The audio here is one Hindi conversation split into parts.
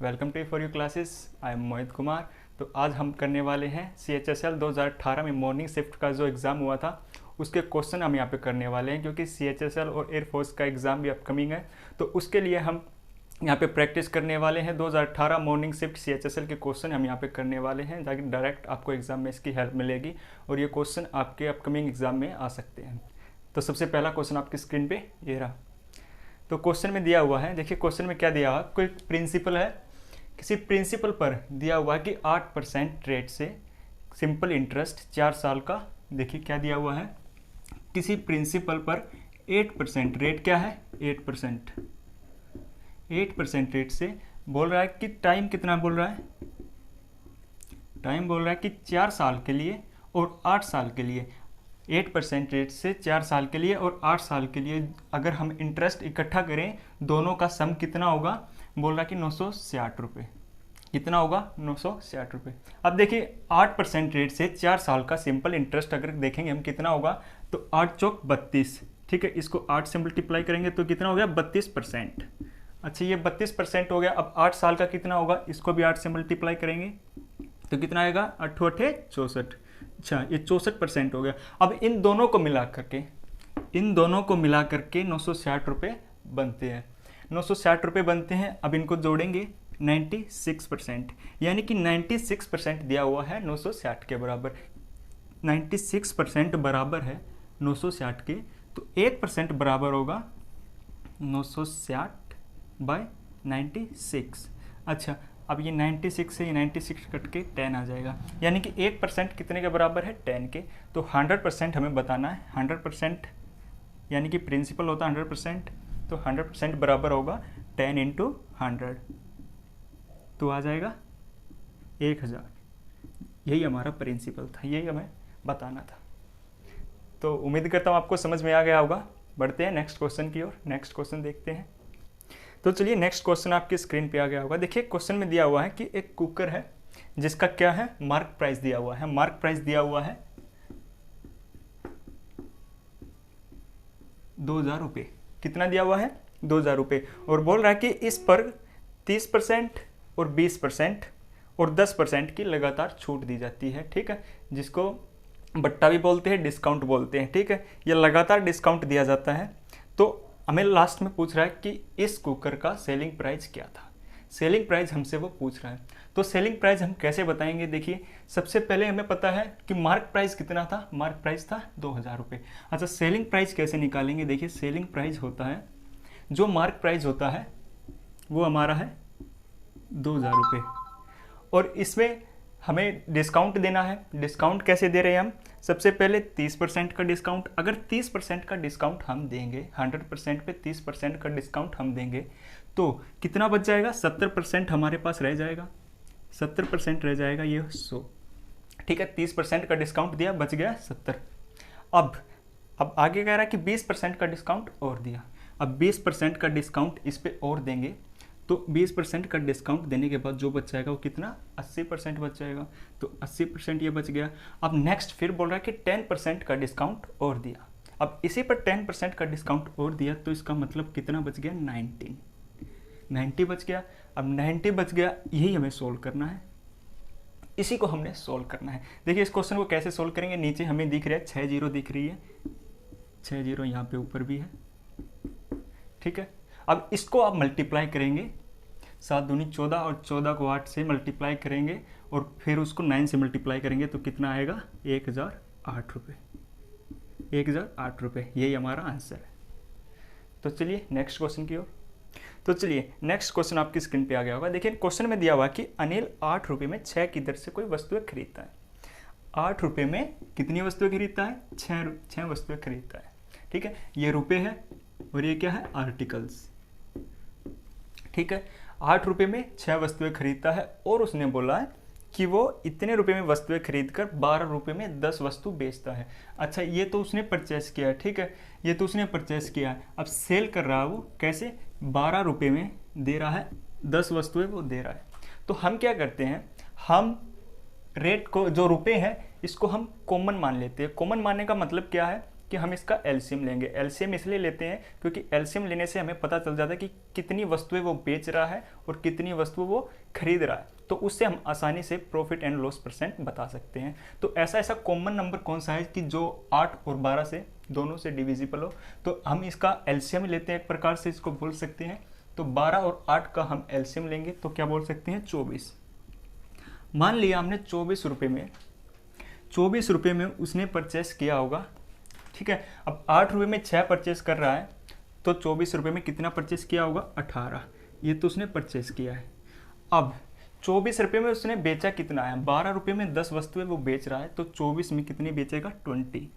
Welcome to for you classes. I am Mohit Kumar. तो आज हम करने वाले हैं CHSL 2018 में मॉर्निंग शिफ्ट का जो एग्ज़ाम हुआ था उसके क्वेश्चन हम यहाँ पे करने वाले हैं, क्योंकि CHSL और एयरफोर्स का एग्ज़ाम भी अपकमिंग है। तो उसके लिए हम यहाँ पे प्रैक्टिस करने वाले हैं। 2018 मॉर्निंग शिफ्ट CHSL के क्वेश्चन हम यहाँ पे करने वाले हैं, ताकि डायरेक्ट आपको एग्ज़ाम में इसकी हेल्प मिलेगी और ये क्वेश्चन आपके अपकमिंग एग्ज़ाम में आ सकते हैं। तो सबसे पहला क्वेश्चन आपकी स्क्रीन पे ये रहा। तो क्वेश्चन में दिया हुआ है, देखिए क्वेश्चन में क्या दिया हुआ है। कोई प्रिंसिपल है, किसी प्रिंसिपल पर दिया हुआ है कि 8% रेट से सिंपल इंटरेस्ट 4 साल का। देखिए क्या दिया हुआ है, किसी प्रिंसिपल पर 8% रेट, क्या है 8% रेट से बोल रहा है कि टाइम कितना बोल रहा है, टाइम बोल रहा है कि 4 साल के लिए और 8 साल के लिए। 8% रेट से 4 साल के लिए और 8 साल के लिए अगर हम इंटरेस्ट इकट्ठा करें, दोनों का सम कितना होगा, बोल रहा कि 960 रुपये। कितना होगा, 960 रुपये। अब देखिए 8% रेट से 4 साल का सिंपल इंटरेस्ट अगर देखेंगे हम कितना होगा, तो 8 चौक 32, ठीक है। इसको 8 से मल्टीप्लाई करेंगे तो कितना हो गया, 32%। अच्छा ये 32% हो गया। अब 8 साल का कितना होगा, इसको भी 8 से मल्टीप्लाई करेंगे तो कितना आएगा, 8 8 64। अच्छा ये 64% हो गया। अब इन दोनों को मिला करके 960 रुपये बनते हैं, 960 रुपये बनते हैं। अब इनको जोड़ेंगे 96%, यानी कि 96% दिया हुआ है 960 के बराबर। 96% बराबर है 960 के, तो 1% बराबर होगा 960 बाय 96। अच्छा अब ये 96 से ये 96 कट के 10 आ जाएगा, यानी कि 1% कितने के बराबर है, 10 के। तो 100% हमें बताना है। 100% यानी कि प्रिंसिपल होता है 100%, तो 100% बराबर होगा 10 × 100, तो आ जाएगा 1000। यही हमारा प्रिंसिपल था, यही हमें बताना था। तो उम्मीद करता हूँ आपको समझ में आ गया होगा। बढ़ते हैं नेक्स्ट क्वेश्चन की ओर। नेक्स्ट क्वेश्चन देखते हैं। तो चलिए नेक्स्ट क्वेश्चन आपकी स्क्रीन पे आ गया होगा। देखिए क्वेश्चन में दिया हुआ है कि एक कुकर है जिसका क्या है, मार्क प्राइस दिया हुआ है। मार्क प्राइस दिया हुआ है 2000 रुपये। कितना दिया हुआ है, 2000 रुपये। और बोल रहा है कि इस पर 30% और 20% और 10% की लगातार छूट दी जाती है, ठीक है, जिसको बट्टा भी बोलते हैं, डिस्काउंट बोलते हैं, ठीक है। ये लगातार डिस्काउंट दिया जाता है। तो हमें लास्ट में पूछ रहा है कि इस कुकर का सेलिंग प्राइस क्या था। सेलिंग प्राइस हमसे वो पूछ रहा है, तो सेलिंग प्राइस हम कैसे बताएंगे। देखिए सबसे पहले हमें पता है कि मार्क प्राइस कितना था, मार्क प्राइस था 2000 रुपये। अच्छा सेलिंग प्राइस कैसे निकालेंगे। देखिए सेलिंग प्राइस होता है, जो मार्क प्राइस होता है वो हमारा है 2000 रुपये, और इसमें हमें डिस्काउंट देना है। डिस्काउंट कैसे दे रहे हैं हम, सबसे पहले 30% का डिस्काउंट। अगर 30% का डिस्काउंट हम देंगे, 100% पे 30% का डिस्काउंट हम देंगे, तो कितना बच जाएगा, 70% हमारे पास रह जाएगा। 70% रह जाएगा, ये 100, ठीक है। 30% का डिस्काउंट दिया, बच गया 70। अब आगे कह रहा है कि 20% का डिस्काउंट और दिया। अब 20% का डिस्काउंट इस पर और देंगे, तो 20% का डिस्काउंट देने के बाद जो बच जाएगा वो कितना, 80% बच जाएगा। तो 80% ये बच गया। अब नेक्स्ट फिर बोल रहा है कि 10% का डिस्काउंट और दिया। अब इसी पर 10% का डिस्काउंट और दिया, तो इसका मतलब कितना बच गया, 90 बच गया। अब 90 बच गया, यही हमें सोल्व करना है, इसी को हमने सोल्व करना है। देखिए इस क्वेश्चन को कैसे सोल्व करेंगे। नीचे हमें दिख रहा है 6 जीरो दिख रही है, 6 जीरो यहाँ पे ऊपर भी है, ठीक है। अब इसको आप मल्टीप्लाई करेंगे, 7 दूनी 14 और 14 को 8 से मल्टीप्लाई करेंगे और फिर उसको 9 से मल्टीप्लाई करेंगे, तो कितना आएगा, 1008 रुपये। 1008 रुपये, यही हमारा आंसर है। तो चलिए नेक्स्ट क्वेश्चन की ओर। तो चलिए नेक्स्ट क्वेश्चन आपकी स्क्रीन पे आ गया होगा। देखिए क्वेश्चन में दिया हुआ कि अनिल 8 रुपये में 6 की दर से कोई वस्तुएं खरीदता है। 8 रुपये में कितनी वस्तुएं खरीदता है, 6 वस्तुएं खरीदता है, ठीक है। ये रुपये है और ये क्या है, आर्टिकल्स, ठीक है। 8 रुपये में 6 वस्तुएं खरीदता है, और उसने बोला है कि वो इतने रुपए में वस्तुएं खरीदकर 12 रुपये में 10 वस्तु बेचता है। अच्छा ये तो उसने परचेस किया है, ठीक है, ये तो उसने परचेस किया है। अब सेल कर रहा है वो कैसे, 12 रुपये में दे रहा है, 10 वस्तुएं वो दे रहा है। तो हम क्या करते हैं, हम रेट को, जो रुपये है, इसको हम कॉमन मान लेते हैं। कॉमन मानने का मतलब क्या है कि हम इसका एलसीएम लेंगे। एलसीएम इसलिए लेते हैं क्योंकि एलसीएम लेने से हमें पता चल जाता है कि कितनी वस्तुएं वो बेच रहा है और कितनी वस्तु वो खरीद रहा है, तो उससे हम आसानी से प्रॉफिट एंड लॉस परसेंट बता सकते हैं। तो ऐसा कॉमन नंबर कौन सा है कि जो 8 और 12 से दोनों से डिविजिबल हो, तो हम इसका एलसीएम लेते हैं, एक प्रकार से इसको बोल सकते हैं। तो 12 और 8 का हम एलसीएम लेंगे तो क्या बोल सकते हैं, 24। मान लिया हमने 24 रुपये में उसने परचेस किया होगा, ठीक है। अब 8 रुपये में 6 परचेस कर रहा है, तो 24 रुपये में कितना परचेस किया होगा, 18। ये तो उसने परचेस किया है। अब 24 रुपये में उसने बेचा कितना है, 12 रुपये में 10 वस्तुएं वो बेच रहा है, तो 24 में कितनी बेचेगा, 20।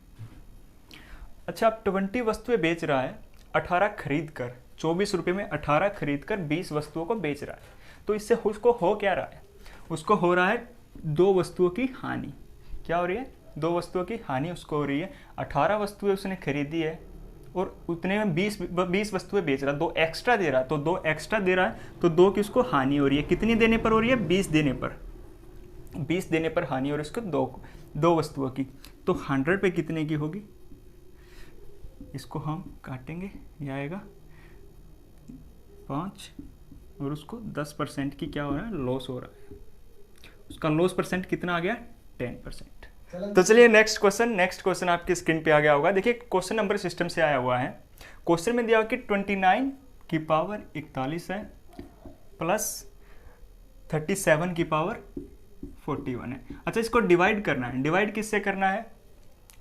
अच्छा, अब 20 वस्तुएं बेच रहा है, 18 खरीद कर, 24 रुपये में 18 खरीद कर 20 वस्तुओं को बेच रहा है। तो इससे उसको हो क्या रहा है, उसको हो रहा है 2 वस्तुओं की हानि। क्या हो रही है, 2 वस्तुओं की हानि उसको हो रही है। 18 वस्तुएं उसने खरीदी है और उतने में 20 वस्तुएं बेच रहा है, 2 एक्स्ट्रा दे रहा है, तो 2 एक्स्ट्रा दे रहा है, तो 2 की उसको हानि हो रही है। कितनी देने पर हो रही है, 20 देने पर। 20 देने पर हानि हो रही है उसको 2 वस्तुओं की। तो 100 पे कितने की होगी, इसको हम काटेंगे, ये आएगा 5 और उसको 10% की क्या हो रहा है, लॉस हो रहा है। उसका लॉस परसेंट कितना आ गया, 10%। तो चलिए नेक्स्ट क्वेश्चन आपकी स्क्रीन पे आ गया होगा। देखिए क्वेश्चन नंबर सिस्टम से आया हुआ है। क्वेश्चन में दिया हुआ कि 29 की पावर 41 है प्लस 37 की पावर 41 है। अच्छा, इसको डिवाइड करना है। डिवाइड किससे करना है,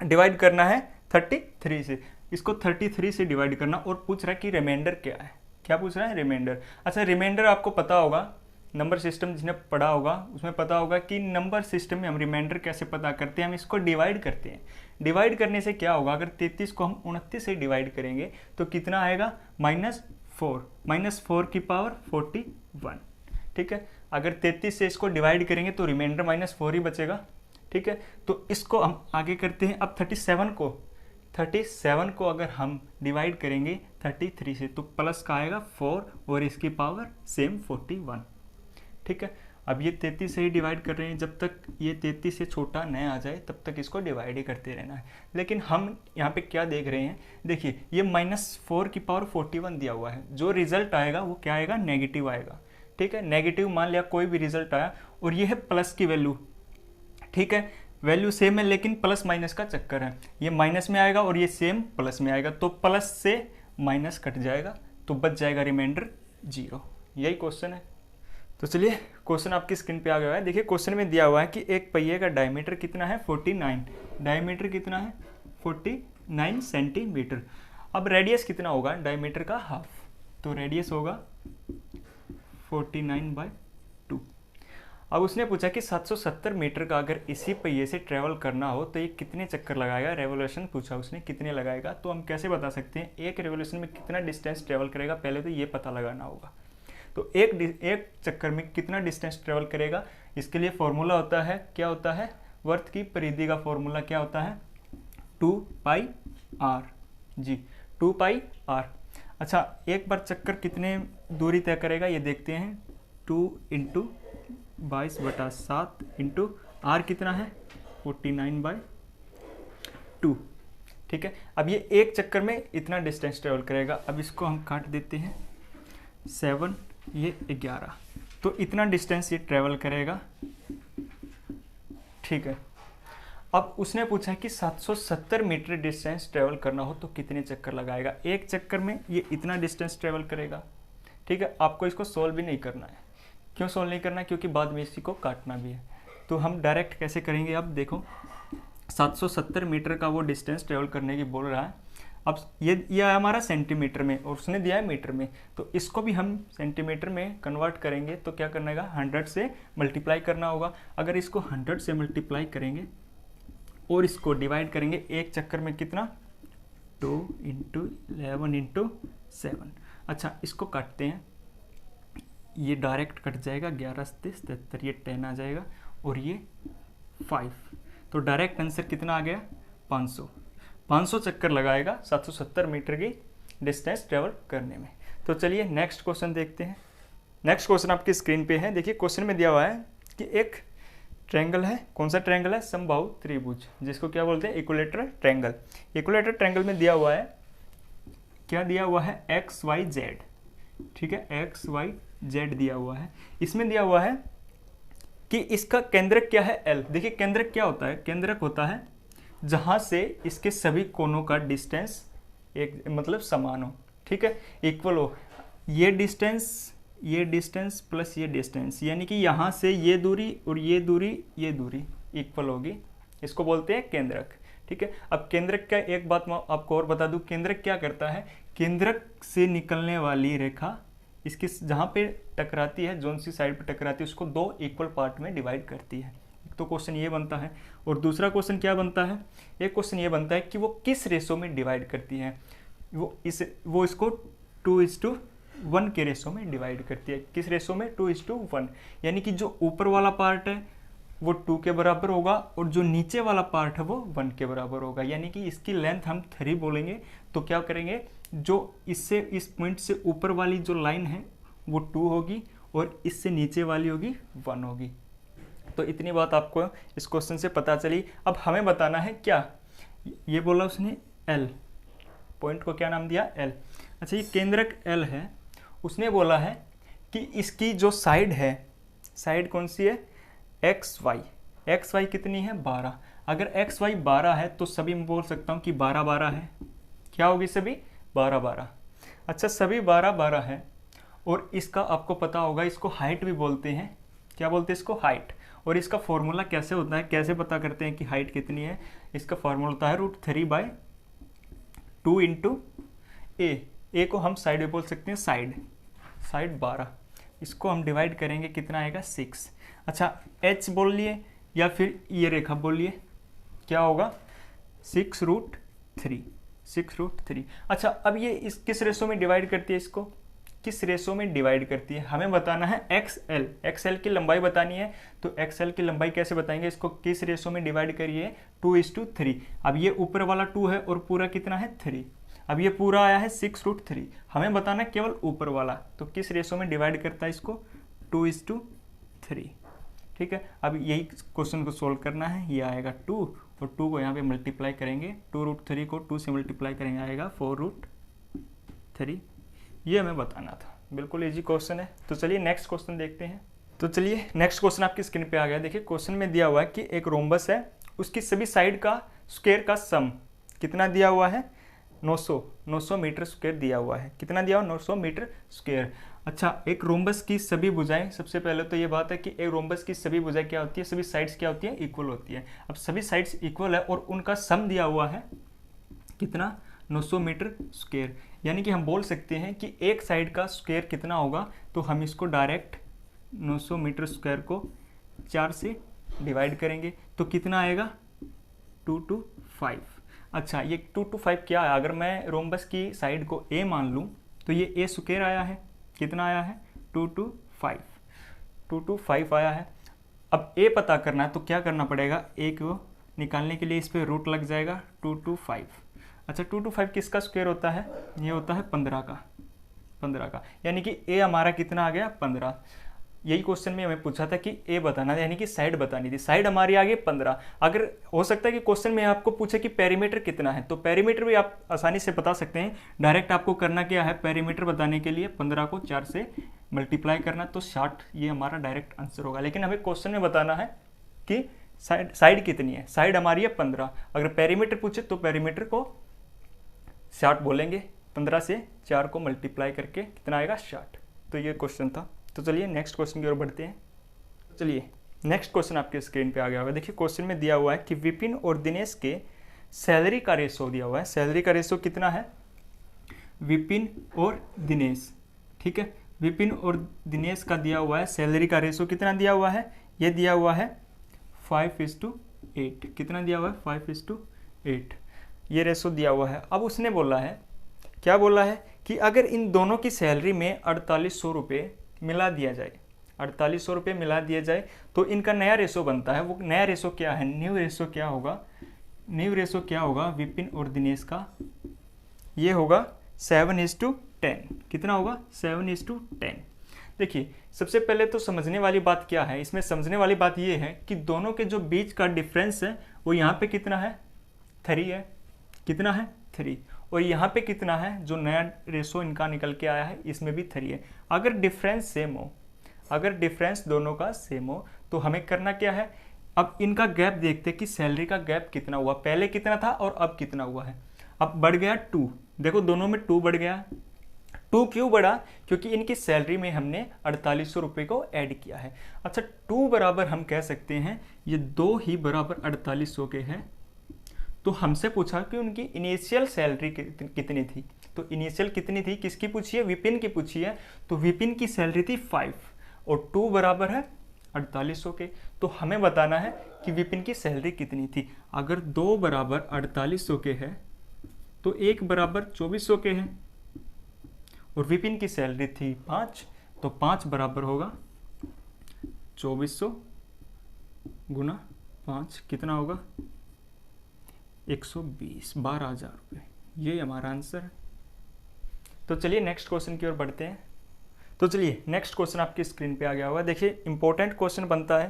डिवाइड करना है 33 से। इसको 33 से डिवाइड करना और पूछ रहा है कि रिमाइंडर क्या है। क्या पूछ रहा है, रिमाइंडर। अच्छा, रिमाइंडर आपको पता होगा, नंबर सिस्टम जिसने पढ़ा होगा उसमें पता होगा कि नंबर सिस्टम में हम रिमाइंडर कैसे पता करते हैं, हम इसको डिवाइड करते हैं। डिवाइड करने से क्या होगा, अगर 33 को हम 29 से डिवाइड करेंगे तो कितना आएगा, -4 की पावर 41। ठीक है, अगर 33 से इसको डिवाइड करेंगे तो रिमाइंडर -4 ही बचेगा। ठीक है, तो इसको हम आगे करते हैं। अब 37 को अगर हम डिवाइड करेंगे 33 से तो प्लस का आएगा 4 और इसकी पावर सेम 41। ठीक है, अब ये 33 से ही डिवाइड कर रहे हैं, जब तक ये 33 से छोटा न आ जाए तब तक इसको डिवाइड ही करते रहना है। लेकिन हम यहाँ पे क्या देख रहे हैं, देखिए ये -4 की पावर 41 दिया हुआ है, जो रिजल्ट आएगा वो क्या आएगा, नेगेटिव आएगा। ठीक है, नेगेटिव मान लिया कोई भी रिजल्ट आया और ये है प्लस की वैल्यू। ठीक है, वैल्यू सेम है लेकिन प्लस माइनस का चक्कर है, ये माइनस में आएगा और ये सेम प्लस में आएगा, तो प्लस से माइनस कट जाएगा तो बच जाएगा रिमाइंडर 0। यही क्वेश्चन है। तो चलिए क्वेश्चन आपकी स्क्रीन पे आ गया है। देखिए क्वेश्चन में दिया हुआ है कि एक पहिए का डायमीटर कितना है, 49। डायमीटर कितना है, 49 सेंटीमीटर। अब रेडियस कितना होगा, डायमीटर का हाफ, तो रेडियस होगा 49/2। अब उसने पूछा कि 770 मीटर का अगर इसी पहिए से ट्रेवल करना हो तो ये कितने चक्कर लगाएगा, रेवोल्यूशन पूछा उसने कितने लगाएगा। तो हम कैसे बता सकते हैं, एक रेवोल्यूशन में कितना डिस्टेंस ट्रेवल करेगा, पहले तो ये पता लगाना होगा। तो एक चक्कर में कितना डिस्टेंस ट्रेवल करेगा, इसके लिए फॉर्मूला होता है, क्या होता है, वर्त की परिधि का फॉर्मूला क्या होता है, 2πr जी, 2πr। अच्छा, एक बार चक्कर कितने दूरी तय करेगा ये देखते हैं, 2 × 22/7 × r कितना है, 49/2। ठीक है, अब ये एक चक्कर में इतना डिस्टेंस ट्रेवल करेगा। अब इसको हम काट देते हैं, 7 ये 11, तो इतना डिस्टेंस ये ट्रेवल करेगा। ठीक है, अब उसने पूछा कि 770 मीटर डिस्टेंस ट्रेवल करना हो तो कितने चक्कर लगाएगा। एक चक्कर में ये इतना डिस्टेंस ट्रेवल करेगा। ठीक है, आपको इसको सोल्व भी नहीं करना है। क्यों सोल्व नहीं करना है, क्योंकि बाद में इसी को काटना भी है। तो हम डायरेक्ट कैसे करेंगे, अब देखो 770 मीटर का वो डिस्टेंस ट्रेवल करने की बोल रहा है। अब ये हमारा सेंटीमीटर में और उसने दिया है मीटर में, तो इसको भी हम सेंटीमीटर में कन्वर्ट करेंगे तो क्या करना है, 100 से मल्टीप्लाई करना होगा। अगर इसको 100 से मल्टीप्लाई करेंगे और इसको डिवाइड करेंगे एक चक्कर में कितना, 2 × 11 × 7। अच्छा, इसको काटते हैं, ये डायरेक्ट कट जाएगा, 11 × 77, ये 10 आ जाएगा और ये 5। तो डायरेक्ट आंसर कितना आ गया, 500 चक्कर लगाएगा 770 मीटर की डिस्टेंस ट्रेवल करने में। तो चलिए नेक्स्ट क्वेश्चन देखते हैं। नेक्स्ट क्वेश्चन आपकी स्क्रीन पे है। देखिए क्वेश्चन में दिया हुआ है कि एक ट्रायंगल है, कौन सा ट्रायंगल है, समबाहु त्रिभुज, जिसको क्या बोलते हैं, इक्विलेटरल ट्रायंगल। इक्विलेटरल ट्रायंगल में दिया हुआ है, क्या दिया हुआ है, एक्स वाई जेड, ठीक है, एक्स वाई जेड दिया हुआ है। इसमें दिया हुआ है कि इसका केंद्रक क्या है, एल। देखिए केंद्रक क्या होता है, केंद्रक होता है जहां से इसके सभी कोनों का डिस्टेंस एक मतलब समान हो, ठीक है, इक्वल हो। ये डिस्टेंस प्लस ये डिस्टेंस, यानी कि यहाँ से ये दूरी और ये दूरी इक्वल होगी, इसको बोलते हैं केंद्रक, ठीक है। अब केंद्रक का एक बात मैं आपको और बता दूं, केंद्रक क्या करता है, केंद्रक से निकलने वाली रेखा इसकी जहाँ पे टकराती है, जोन सी साइड पे टकराती है, उसको दो इक्वल पार्ट में डिवाइड करती है। एक तो क्वेश्चन ये बनता है, और दूसरा क्वेश्चन क्या बनता है, एक क्वेश्चन ये बनता है कि वो किस रेशो में डिवाइड करती है, वो इसको 2:1 के रेशो में डिवाइड करती है। किस रेशो में, 2:1, यानी कि जो ऊपर वाला पार्ट है वो 2 के बराबर होगा और जो नीचे वाला पार्ट है वो 1 के बराबर होगा। यानी कि इसकी लेंथ हम 3 बोलेंगे, तो क्या करेंगे, जो इससे इस पॉइंट से ऊपर वाली जो लाइन है वो 2 होगी और इससे नीचे वाली होगी 1 होगी। तो इतनी बात आपको इस क्वेश्चन से पता चली। अब हमें बताना है क्या, ये बोला उसने एल, पॉइंट को क्या नाम दिया, एल। अच्छा, ये केंद्रक एल है, उसने बोला है कि इसकी जो साइड है, साइड कौन सी है, एक्स वाई कितनी है, 12। अगर एक्स वाई 12 है तो सभी मैं बोल सकता हूँ कि 12 है, क्या होगी, सभी 12। अच्छा, सभी 12 है, और इसका आपको पता होगा, इसको हाइट भी बोलते हैं, क्या बोलते हैं इसको, हाइट। और इसका फॉर्मूला कैसे होता है, कैसे पता करते हैं कि हाइट कितनी है, इसका फॉर्मूला होता है √3/2 इंटू ए को हम साइड में बोल सकते हैं, साइड 12, इसको हम डिवाइड करेंगे, कितना आएगा, 6। अच्छा, h बोल लिए या फिर ये रेखा बोल लिए, क्या होगा, 6√3। अच्छा, अब ये इस किस रेशो में डिवाइड करती है, इसको किस रेशो में डिवाइड करती है, हमें बताना है एक्सएल की लंबाई बतानी है। तो एक्सएल की लंबाई कैसे बताएंगे, इसको किस रेशो में डिवाइड करिए, 2:3। अब ये ऊपर वाला 2 है और पूरा कितना है, 3। अब ये पूरा आया है 6√3, हमें बताना है केवल ऊपर वाला, तो किस रेशो में डिवाइड करता है इसको, 2:3, ठीक है। अब यही क्वेश्चन को सोल्व करना है, ये आएगा 2 और 2 को यहाँ पे मल्टीप्लाई करेंगे, 2√3 को 2 से मल्टीप्लाई करेंगे, आएगा 4√3। ये हमें बताना था, बिल्कुल इजी क्वेश्चन है। तो चलिए नेक्स्ट क्वेश्चन देखते हैं। तो चलिए नेक्स्ट क्वेश्चन आपकी स्क्रीन पे आ गया। देखिए क्वेश्चन में दिया हुआ है कि एक रोम्बस है, उसकी सभी साइड का स्क्वायर का सम कितना दिया हुआ है, 900 मीटर स्क्वायर दिया हुआ है। कितना दिया हुआ, 900 मीटर स्क्वायर। अच्छा, एक रोम्बस की सभी भुजाएं, सबसे पहले तो ये बात है कि एक रोम्बस की सभी भुजाएं क्या होती है, सभी साइड्स क्या होती है, इक्वल होती है। अब सभी साइड्स इक्वल है और उनका सम दिया हुआ है कितना, 900 मीटर स्क्वायर। यानी कि हम बोल सकते हैं कि एक साइड का स्क्वायर कितना होगा, तो हम इसको डायरेक्ट 900 मीटर स्क्वायर को 4 से डिवाइड करेंगे, तो कितना आएगा, 225। अच्छा, ये 225 क्या है, अगर मैं रोम्बस की साइड को ए मान लूँ तो ये ए स्क्वायर आया है, कितना आया है, 225 आया है। अब ए पता करना है तो क्या करना पड़ेगा, ए को निकालने के लिए इस पर रूट लग जाएगा, 225। अच्छा, 225 किसका स्क्वायर होता है, ये होता है 15 का, यानी कि ए हमारा कितना आ गया, 15। यही क्वेश्चन में हमें पूछा था कि ए बताना था, यानी कि साइड बतानी थी, साइड हमारी आ गई 15। अगर हो सकता है कि क्वेश्चन में आपको पूछे कि पेरीमीटर कितना है, तो पेरीमीटर भी आप आसानी से बता सकते हैं। डायरेक्ट आपको करना क्या है, पेरीमीटर बताने के लिए 15 को 4 से मल्टीप्लाई करना, तो 60 ये हमारा डायरेक्ट आंसर होगा। लेकिन हमें क्वेश्चन में बताना है कि साइड कितनी है, साइड हमारी है 15। अगर पेरीमीटर पूछे तो पेरीमीटर को 60 बोलेंगे, 15 से 4 को मल्टीप्लाई करके कितना आएगा, 60। तो ये क्वेश्चन था। तो चलिए नेक्स्ट क्वेश्चन की ओर बढ़ते हैं। चलिए नेक्स्ट क्वेश्चन आपके स्क्रीन पे आ गया होगा। देखिए क्वेश्चन में दिया हुआ है कि विपिन और दिनेश के सैलरी का रेशो दिया हुआ है। सैलरी का रेशो कितना है, विपिन और दिनेश, ठीक है, विपिन और दिनेश का दिया हुआ है सैलरी का रेशो कितना दिया हुआ है, ये दिया हुआ है 5:8। कितना दिया हुआ है, 5:8 ये रेशो दिया हुआ है। अब उसने बोला है, क्या बोला है कि अगर इन दोनों की सैलरी में 4800 रुपये मिला दिया जाए, 4800 रुपये मिला दिया जाए तो इनका नया रेशो बनता है। वो नया रेशो क्या है, न्यू रेशो क्या होगा, न्यू रेशो क्या होगा विपिन और दिनेश का, ये होगा 7:10। कितना होगा, 7:10। देखिए सबसे पहले तो समझने वाली बात क्या है, इसमें समझने वाली बात ये है कि दोनों के जो बीच का डिफरेंस है वो यहाँ पे कितना है, 3 है। कितना है, 3। और यहाँ पे कितना है, जो नया रेशो इनका निकल के आया है इसमें भी 3 है। अगर डिफरेंस सेम हो, अगर डिफरेंस दोनों का सेम हो तो हमें करना क्या है, अब इनका गैप देखते कि सैलरी का गैप कितना हुआ, पहले कितना था और अब कितना हुआ है। अब बढ़ गया 2, देखो दोनों में 2 बढ़ गया। 2 क्यों बढ़ा, क्योंकि इनकी सैलरी में हमने 4800 रुपये को ऐड किया है। अच्छा 2 बराबर हम कह सकते हैं ये 2 ही बराबर 4800 के हैं। तो हमसे पूछा कि उनकी इनिशियल सैलरी कितनी थी, तो इनिशियल कितनी थी, किसकी पूछी है, विपिन की पूछी है। तो विपिन की सैलरी थी 5 और 2 बराबर है 4800 के। तो हमें बताना है कि विपिन की सैलरी कितनी थी। अगर 2 बराबर 4800 के है तो 1 बराबर 2400 के है और विपिन की सैलरी थी 5, तो 5 बराबर होगा 2400 गुना 5, कितना होगा 120, 12,000 रुपये। ये हमारा आंसर है। तो चलिए नेक्स्ट क्वेश्चन की ओर बढ़ते हैं। तो चलिए नेक्स्ट क्वेश्चन आपकी स्क्रीन पे आ गया होगा। देखिए इंपॉर्टेंट क्वेश्चन बनता है।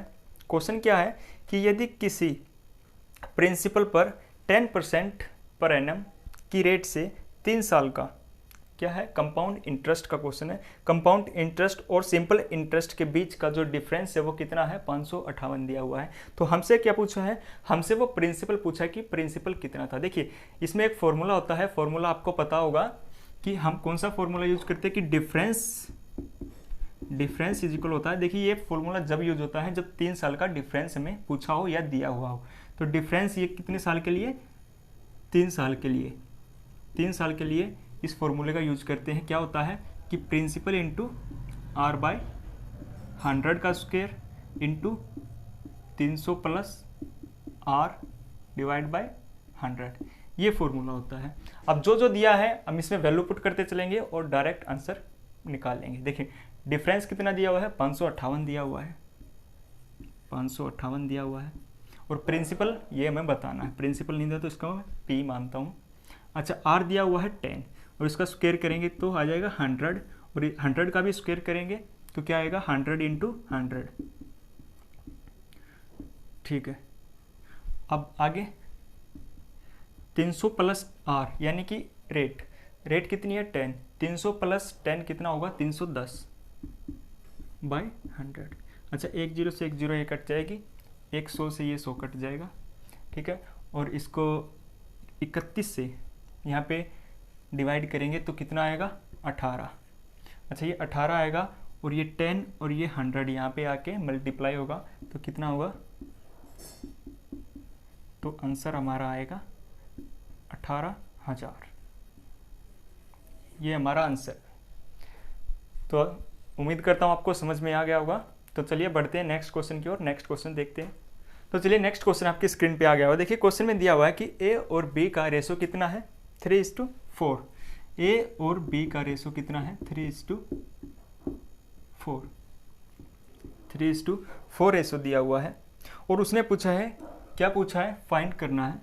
क्वेश्चन क्या है कि यदि किसी प्रिंसिपल पर 10% पर एनम की रेट से 3 साल का क्या है, कंपाउंड इंटरेस्ट का क्वेश्चन है। कंपाउंड इंटरेस्ट और सिंपल इंटरेस्ट के बीच का जो डिफरेंस है वो कितना है, 558 दिया हुआ है। तो हमसे क्या पूछा है, हमसे वो प्रिंसिपल पूछा है कि प्रिंसिपल कितना था। देखिए इसमें एक फॉर्मूला होता है, फॉर्मूला आपको पता होगा कि हम कौन सा फॉर्मूला यूज करते हैं कि डिफरेंस इज इक्वल होता है। देखिए ये फॉर्मूला जब यूज होता है जब 3 साल का डिफरेंस हमें पूछा हो या दिया हुआ हो। तो डिफरेंस ये कितने साल के लिए, 3 साल के लिए। 3 साल के लिए इस फॉर्मूले का यूज करते हैं। क्या होता है कि प्रिंसिपल इंटू आर बाय 100 का square into 300 plus R divide by 100, ये फॉर्मूला होता है। अब जो दिया है हम इसमें वैल्यू पुट करते चलेंगे और डायरेक्ट आंसर निकाल लेंगे। देखिए डिफरेंस कितना दिया हुआ है, 558 दिया हुआ है, 558 दिया हुआ है। और प्रिंसिपल ये हमें बताना है, प्रिंसिपल नहीं दिया तो इसका मैं पी मानता हूँ। अच्छा आर दिया हुआ है 10 और इसका स्क्वायर करेंगे तो आ जाएगा 100 और 100 का भी स्क्वायर करेंगे तो क्या आएगा 100 इंटू 100। ठीक है, अब आगे 300 प्लस आर यानी कि रेट कितनी है 10, 300 प्लस 10 कितना होगा 310 बाय 100। अच्छा 1 0 से 1 0 ये कट जाएगी, 100 से ये 100 कट जाएगा। ठीक है, और इसको 31 से यहाँ पे डिवाइड करेंगे तो कितना आएगा 18। अच्छा ये 18 आएगा और ये 10 और ये 100 यहाँ पे आके मल्टीप्लाई होगा तो कितना होगा, तो आंसर हमारा आएगा 18,000। ये हमारा आंसर। तो उम्मीद करता हूँ आपको समझ में आ गया होगा। तो चलिए बढ़ते हैं नेक्स्ट क्वेश्चन की ओर। नेक्स्ट क्वेश्चन देखते हैं। तो चलिए नेक्स्ट क्वेश्चन आपकी स्क्रीन पे आ गया होगा। देखिए क्वेश्चन में दिया हुआ है कि ए और बी का रेशो कितना है, 3:4। ए और बी का रेशो कितना है, 3:4। 3:4 रेशो दिया हुआ है और उसने पूछा है, क्या पूछा है, फाइंड करना है।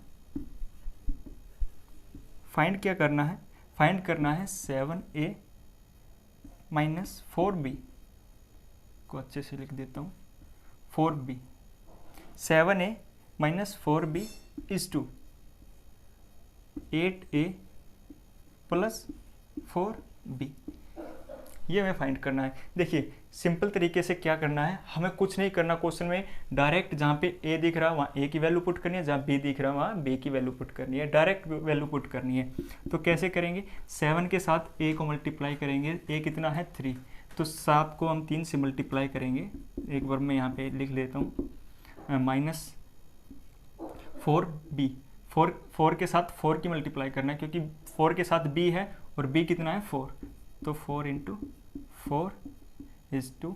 फाइंड क्या करना है, फाइंड करना है 7a - 4b को अच्छे से लिख देता हूँ, 4b। 7a - 4b is to 8a + 4b। ये हमें फाइंड करना है। देखिए सिंपल तरीके से क्या करना है, हमें कुछ नहीं करना क्वेश्चन में, डायरेक्ट जहाँ पे a दिख रहा है वहाँ a की वैल्यू पुट करनी है, जहाँ b दिख रहा है वहाँ b की वैल्यू पुट करनी है, डायरेक्ट वैल्यू पुट करनी है। तो कैसे करेंगे, 7 के साथ a को मल्टीप्लाई करेंगे, a कितना है 3, तो 7 को हम 3 से मल्टीप्लाई करेंगे। एक बार मैं यहाँ पे लिख लेता हूँ, -4b, 4 के साथ 4 की मल्टीप्लाई करना है क्योंकि 4 के साथ b है और b कितना है 4, तो 4 × 4 इज टू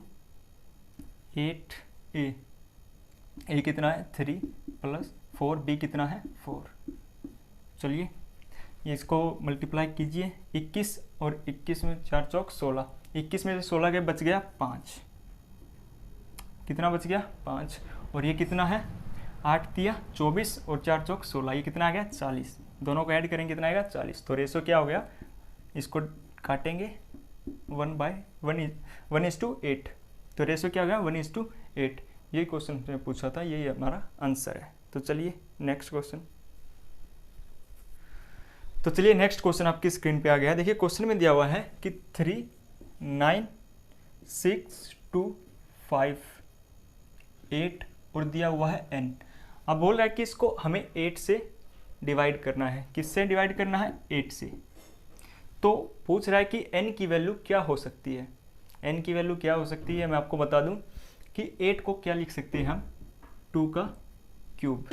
8a। a कितना है 3 + 4b कितना है 4। चलिए इसको मल्टीप्लाई कीजिए, 21 और 21 में 4 चौक 16, 21 में से 16 के बच गया 5, कितना बच गया 5, और ये कितना है 8 × 24 और 4 चौक 16, ये कितना आ गया 40। दोनों को ऐड करेंगे कितना आएगा 40। तो रेशो क्या हो गया, इसको काटेंगे 1/1:8। तो रेशो क्या हो गया 1:8। यही क्वेश्चन में पूछा था, यही हमारा आंसर है। तो चलिए नेक्स्ट क्वेश्चन। तो चलिए नेक्स्ट क्वेश्चन आपकी स्क्रीन पे आ गया है। देखिए क्वेश्चन में दिया हुआ है कि 3, 9, 6, 2, 5, 8 और दिया हुआ है n। अब बोल रहा है कि इसको हमें 8 से डिवाइड करना है। किससे डिवाइड करना है? 8 से। तो पूछ रहा है कि n की वैल्यू क्या हो सकती है। n की वैल्यू क्या हो सकती है, मैं आपको बता दूं कि 8 को क्या लिख सकते हैं हम, 2 का क्यूब।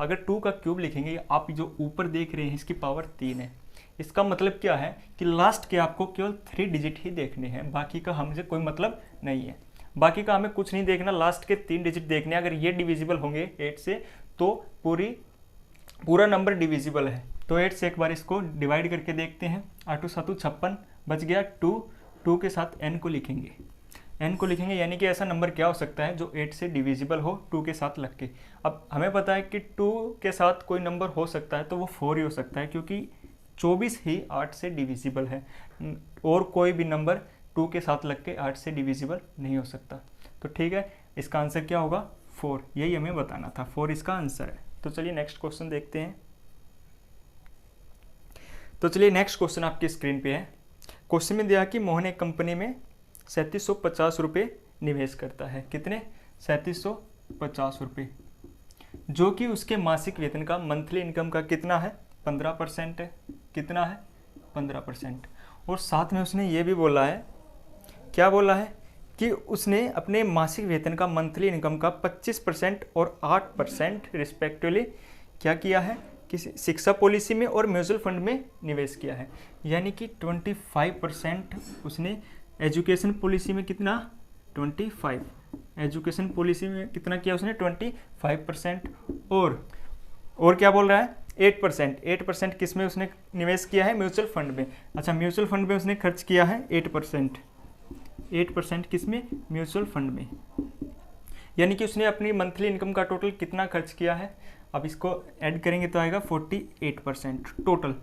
अगर 2 का क्यूब लिखेंगे, आप जो ऊपर देख रहे हैं इसकी पावर 3 है। इसका मतलब क्या है कि लास्ट के आपको केवल 3 डिजिट ही देखने हैं, बाकी का हमसे कोई मतलब नहीं है। बाकी का हमें कुछ नहीं देखना, लास्ट के 3 डिजिट देखने। अगर ये डिविजिबल होंगे 8 से तो पूरा नंबर डिविजिबल है। तो 8 से एक बार इसको डिवाइड करके देखते हैं। 8 7 56 बच गया 2 के साथ n को लिखेंगे। n को लिखेंगे यानी कि ऐसा नंबर क्या हो सकता है जो 8 से डिविजिबल हो 2 के साथ लग के। अब हमें पता है कि 2 के साथ कोई नंबर हो सकता है तो वो 4 ही हो सकता है, क्योंकि 24 ही 8 से डिविजिबल है और कोई भी नंबर 2 के साथ लग के 8 से डिविजिबल नहीं हो सकता। तो ठीक है, इसका आंसर क्या होगा? 4। यही हमें बताना था, 4 इसका आंसर है। तो चलिए नेक्स्ट क्वेश्चन देखते हैं। तो चलिए नेक्स्ट क्वेश्चन आपकी स्क्रीन पे है। क्वेश्चन में दिया कि मोहन एक कंपनी में 3750 रुपये निवेश करता है। कितने? 3750 रुपये, जो कि उसके मासिक वेतन का, मंथली इनकम का कितना है? 15% है। कितना है? 15%। और साथ में उसने ये भी बोला है, क्या बोला है कि उसने अपने मासिक वेतन का, मंथली इनकम का 25% और 8% रिस्पेक्टिवली क्या किया है? किसी शिक्षा पॉलिसी में और म्यूचुअल फंड में निवेश किया है। यानी कि 25% उसने एजुकेशन पॉलिसी में, कितना? 25। एजुकेशन पॉलिसी में कितना किया उसने? 25%। और क्या बोल रहा है? 8% किस में उसने निवेश किया है? म्यूचुअल फंड में। अच्छा, म्यूचुअल फंड में उसने खर्च किया है 8% किस में? म्यूचुअल फंड में। यानी कि उसने अपनी मंथली इनकम का टोटल कितना खर्च किया है? अब इसको ऐड करेंगे तो आएगा 48% टोटल।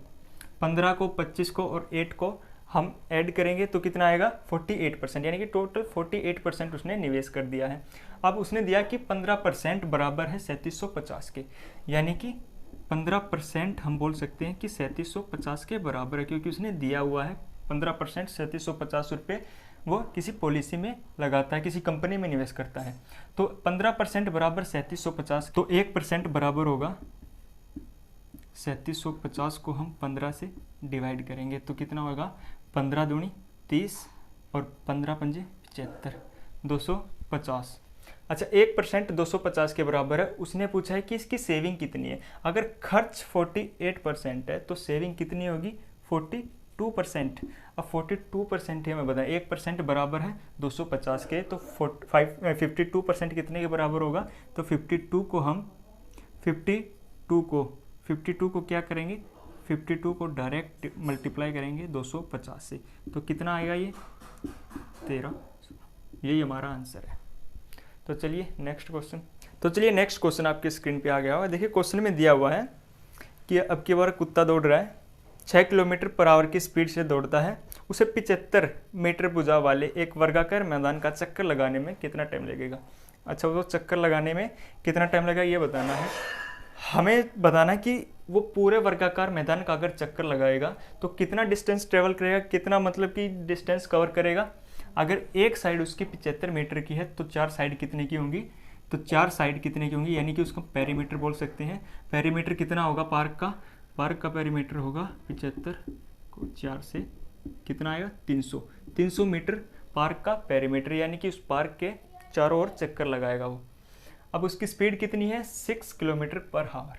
15 को, 25 को और 8 को हम ऐड करेंगे तो कितना आएगा? 48%। यानी कि टोटल 48% उसने निवेश कर दिया है। अब उसने दिया कि 15% बराबर है 3750 के, यानी कि 15% हम बोल सकते हैं कि 3750 के बराबर है, क्योंकि उसने दिया हुआ है 15% 3750 रुपये वो किसी पॉलिसी में लगाता है, किसी कंपनी में निवेश करता है। तो 15% बराबर 3750, तो 1% बराबर होगा 3750 को हम 15 से डिवाइड करेंगे तो कितना होगा? 15 दूनी 30 और 15 पंजे 75, 250। अच्छा, 1% 250 के बराबर है। उसने पूछा है कि इसकी सेविंग कितनी है। अगर खर्च 48% है तो सेविंग कितनी होगी? 42%। अब 42% ही हमें बताएं, 1% बराबर है 250 के, तो 52% कितने के बराबर होगा? तो 52 को क्या करेंगे? 52 को डायरेक्ट मल्टीप्लाई करेंगे 250 से, तो कितना आएगा? ये 13। यही हमारा आंसर है। तो चलिए नेक्स्ट क्वेश्चन आपकी स्क्रीन पे आ गया होगा। देखिए क्वेश्चन में दिया हुआ है कि अब की बार कुत्ता दौड़ रहा है, 6 किलोमीटर पर आवर की स्पीड से दौड़ता है। उसे 75 मीटर भुजा वाले एक वर्गाकार मैदान का चक्कर लगाने में कितना टाइम लगेगा? अच्छा, वो चक्कर लगाने में कितना टाइम लगेगा ये बताना है। हमें बताना है कि वो पूरे वर्गाकार मैदान का अगर चक्कर लगाएगा तो कितना डिस्टेंस ट्रेवल करेगा, कितना मतलब कि डिस्टेंस कवर करेगा। अगर एक साइड उसकी 75 मीटर की है तो 4 साइड कितने की होंगी? तो 4 साइड कितने की होंगी? यानी कि उसको पेरीमीटर बोल सकते हैं। पेरीमीटर कितना होगा पार्क का? पार्क का पेरीमीटर होगा 75 को 4 से कितना आएगा? 300 मीटर पार्क का पेरीमीटर, यानी कि उस पार्क के चारों ओर चक्कर लगाएगा वो। अब उसकी स्पीड कितनी है? 6 किलोमीटर पर आवर।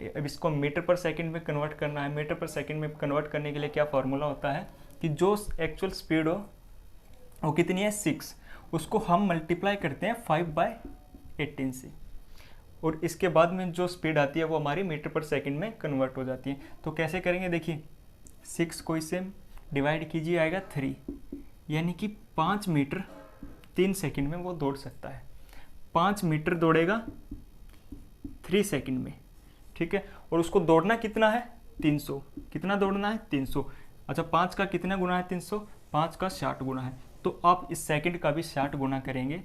अब इसको मीटर पर सेकंड में कन्वर्ट करना है। मीटर पर सेकंड में कन्वर्ट करने के लिए क्या फार्मूला होता है कि जो एक्चुअल स्पीड हो वो कितनी है? 6, उसको हम मल्टीप्लाई करते हैं 5/18 से, और इसके बाद में जो स्पीड आती है वो हमारी मीटर पर सेकंड में कन्वर्ट हो जाती है। तो कैसे करेंगे? देखिए 6 को इससे डिवाइड कीजिए, आएगा 3, यानी कि 5 मीटर 3 सेकंड में वो दौड़ सकता है। 5 मीटर दौड़ेगा 3 सेकंड में, ठीक है। और उसको दौड़ना कितना है? 300। कितना दौड़ना है? 300। अच्छा, 5 का कितना गुना है 300? 5 का 60 गुना है, तो आप इस सेकंड का भी 60 गुना करेंगे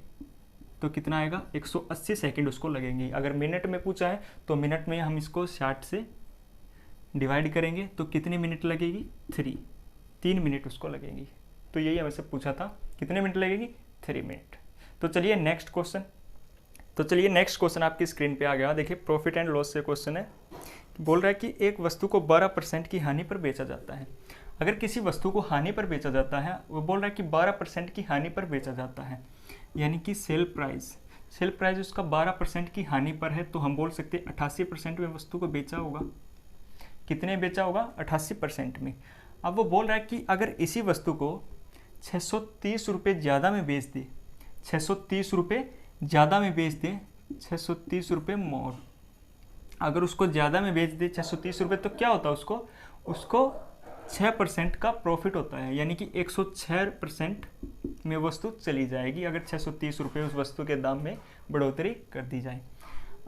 तो कितना आएगा, 180 सेकंड उसको लगेंगे। अगर मिनट में पूछा है तो मिनट में हम इसको 60 से डिवाइड करेंगे तो कितनी मिनट लगेगी, 3 मिनट उसको लगेंगी। तो यही हमसे पूछा था, कितने मिनट लगेगी, 3 मिनट। तो चलिए नेक्स्ट क्वेश्चन आपकी स्क्रीन पे आ गया। देखिए प्रॉफिट एंड लॉस से क्वेश्चन है, बोल रहा है कि एक वस्तु को 12% की हानि पर बेचा जाता है। अगर किसी वस्तु को हानि पर बेचा जाता है, वो बोल रहा है कि 12% की हानि पर बेचा जाता है, यानी कि सेल प्राइस उसका 12% की हानि पर है, तो हम बोल सकते हैं 88% में वस्तु को बेचा होगा। कितने बेचा होगा, 88% में। अब वो बोल रहा है कि अगर इसी वस्तु को 630 रुपये ज़्यादा में बेच दे, 630 रुपये ज़्यादा में बेच दे, 630 रुपये मोर, अगर उसको ज़्यादा में बेच दे 630 रुपये, तो क्या होता है, उसको 6% का प्रॉफिट होता है, यानी कि 106% में वस्तु चली जाएगी अगर 630 रुपये उस वस्तु के दाम में बढ़ोतरी कर दी जाए।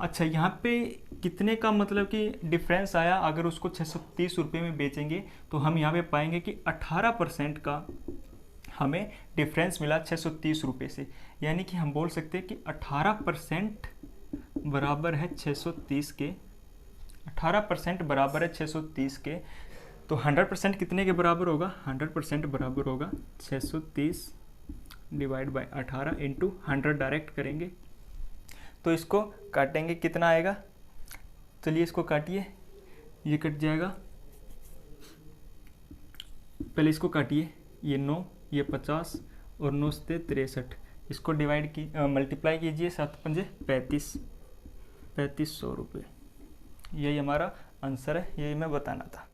अच्छा, यहाँ पे कितने का मतलब कि डिफरेंस आया, अगर उसको 630 रुपये में बेचेंगे तो हम यहाँ पे पाएंगे कि 18% का हमें डिफरेंस मिला 630 रुपये से, यानी कि हम बोल सकते हैं कि 18% बराबर है 630 के, 18% बराबर है 630 के। तो 100% कितने के बराबर होगा, 100% बराबर होगा 630 डिवाइड बाय 18 इंटू 100 डायरेक्ट करेंगे तो इसको काटेंगे, कितना आएगा, चलिए इसको काटिए, ये कट जाएगा, पहले इसको काटिए, ये 9, ये 50 और 9 से 63, इसको डिवाइड की मल्टीप्लाई कीजिए, 7 पंजे 3500 रुपये। यही हमारा आंसर है, यही मैं बताना था।